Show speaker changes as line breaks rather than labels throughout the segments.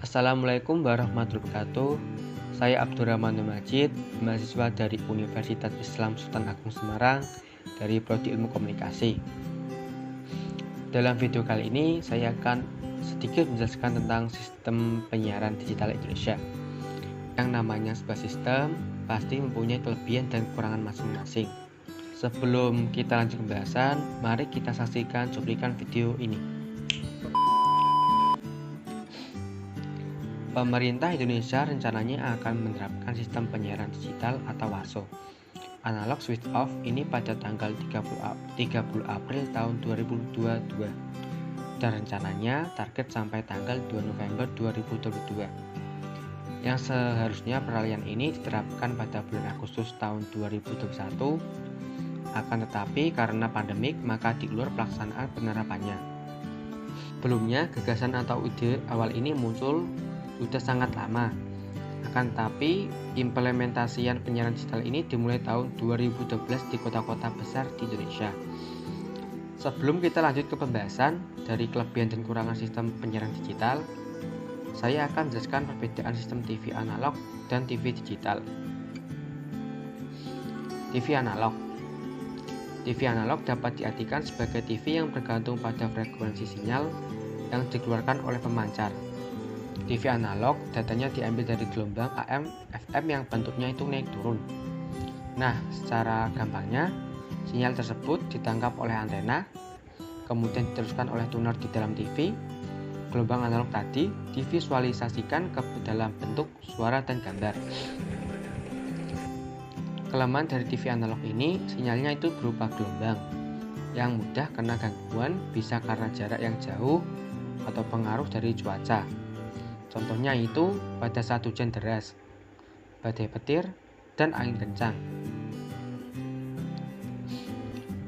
Assalamualaikum warahmatullahi wabarakatuh. Saya Abdurrahman Majid, mahasiswa dari Universitas Islam Sultan Agung Semarang dari Prodi Ilmu Komunikasi. Dalam video kali ini saya akan sedikit menjelaskan tentang sistem penyiaran digital Indonesia. Yang namanya sebuah sistem pasti mempunyai kelebihan dan kekurangan masing-masing. Sebelum kita lanjut pembahasan, mari kita saksikan cuplikan video ini. Pemerintah Indonesia rencananya akan menerapkan sistem penyiaran digital atau WASO analog switch off ini pada tanggal 30 April tahun 2022 dan rencananya target sampai tanggal 2 November 2022. Yang seharusnya peralihan ini diterapkan pada bulan Agustus tahun 2021, akan tetapi karena pandemik maka diulur pelaksanaan penerapannya. Sebelumnya gagasan atau ide awal ini muncul sudah sangat lama. Akan tetapi implementasian penyiaran digital ini dimulai tahun 2012 di kota-kota besar di Indonesia. Sebelum kita lanjut ke pembahasan dari kelebihan dan kekurangan sistem penyiaran digital, saya akan menjelaskan perbedaan sistem TV analog dan TV digital. TV analog. TV analog dapat diartikan sebagai TV yang bergantung pada frekuensi sinyal yang dikeluarkan oleh pemancar. TV analog datanya diambil dari gelombang AM, FM yang bentuknya itu naik turun. Nah, secara gampangnya, sinyal tersebut ditangkap oleh antena, kemudian diteruskan oleh tuner di dalam TV. Gelombang analog tadi divisualisasikan ke dalam bentuk suara dan gambar. Kelemahan dari TV analog ini, sinyalnya itu berupa gelombang yang mudah kena gangguan, bisa karena jarak yang jauh atau pengaruh dari cuaca. Contohnya itu pada saat hujan deras, badai petir, dan angin kencang.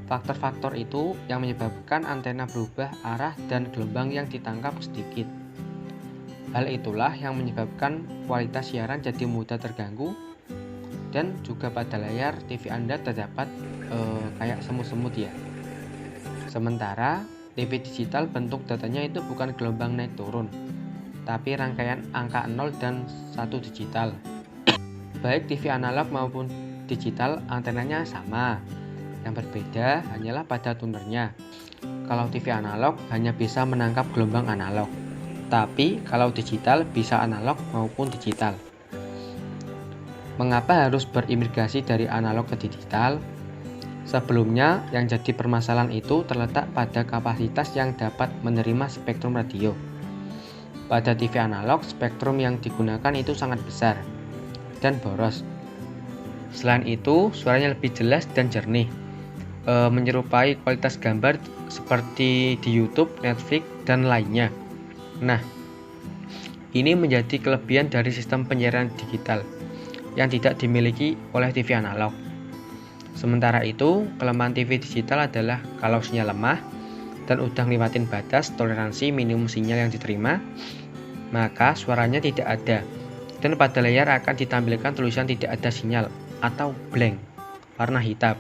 Faktor-faktor itu yang menyebabkan antena berubah arah dan gelombang yang ditangkap sedikit. Hal itulah yang menyebabkan kualitas siaran jadi mudah terganggu dan juga pada layar TV Anda terdapat kayak semut-semut ya. Sementara TV digital bentuk datanya itu bukan gelombang naik turun, tapi rangkaian angka 0 dan 1 digital. Baik TV analog maupun digital antenanya sama. Yang berbeda hanyalah pada tunernya. Kalau TV analog hanya bisa menangkap gelombang analog, tapi kalau digital bisa analog maupun digital. Mengapa harus berimigrasi dari analog ke digital? Sebelumnya yang jadi permasalahan itu terletak pada kapasitas yang dapat menerima spektrum radio. Pada TV analog, spektrum yang digunakan itu sangat besar dan boros. Selain itu, suaranya lebih jelas dan jernih, menyerupai kualitas gambar seperti di YouTube, Netflix, dan lainnya. Nah, ini menjadi kelebihan dari sistem penyiaran digital yang tidak dimiliki oleh TV analog. Sementara itu, kelemahan TV digital adalah kalau sinyal lemah dan udah ngelewatin batas toleransi minimum sinyal yang diterima, maka suaranya tidak ada dan pada layar akan ditampilkan tulisan tidak ada sinyal atau blank warna hitam,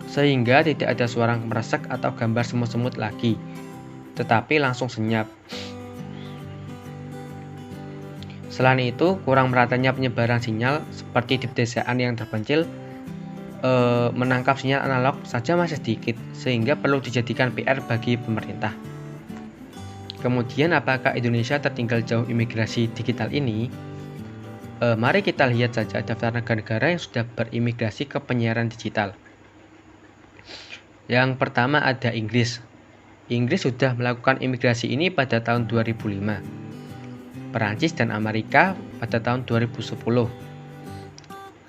sehingga tidak ada suara meresek atau gambar semut-semut lagi, tetapi langsung senyap. Selain itu, kurang meratanya penyebaran sinyal seperti di pedesaan yang terpencil, menangkap sinyal analog saja masih sedikit, sehingga perlu dijadikan PR bagi pemerintah. Kemudian apakah Indonesia tertinggal jauh imigrasi digital ini? Mari kita lihat saja daftar negara-negara yang sudah berimigrasi ke penyiaran digital. Yang pertama ada Inggris. Inggris sudah melakukan imigrasi ini pada tahun 2005. Perancis dan Amerika pada tahun 2010.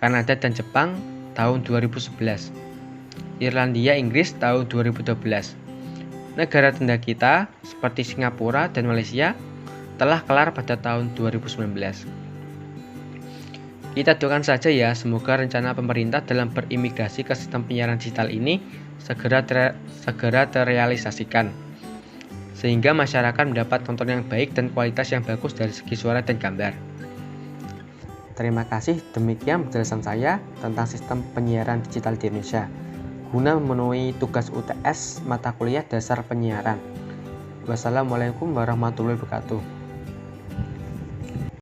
Kanada dan Jepang tahun 2011. Irlandia, Inggris tahun 2012. Negara tetangga kita seperti Singapura dan Malaysia telah kelar pada tahun 2019. Kita doakan saja ya, semoga rencana pemerintah dalam berimigrasi ke sistem penyiaran digital ini segera terrealisasikan, sehingga masyarakat mendapat tontonan yang baik dan kualitas yang bagus dari segi suara dan gambar. Terima kasih, demikian penjelasan saya tentang sistem penyiaran digital di Indonesia guna memenuhi tugas UTS mata kuliah dasar penyiaran. Wassalamualaikum warahmatullahi wabarakatuh.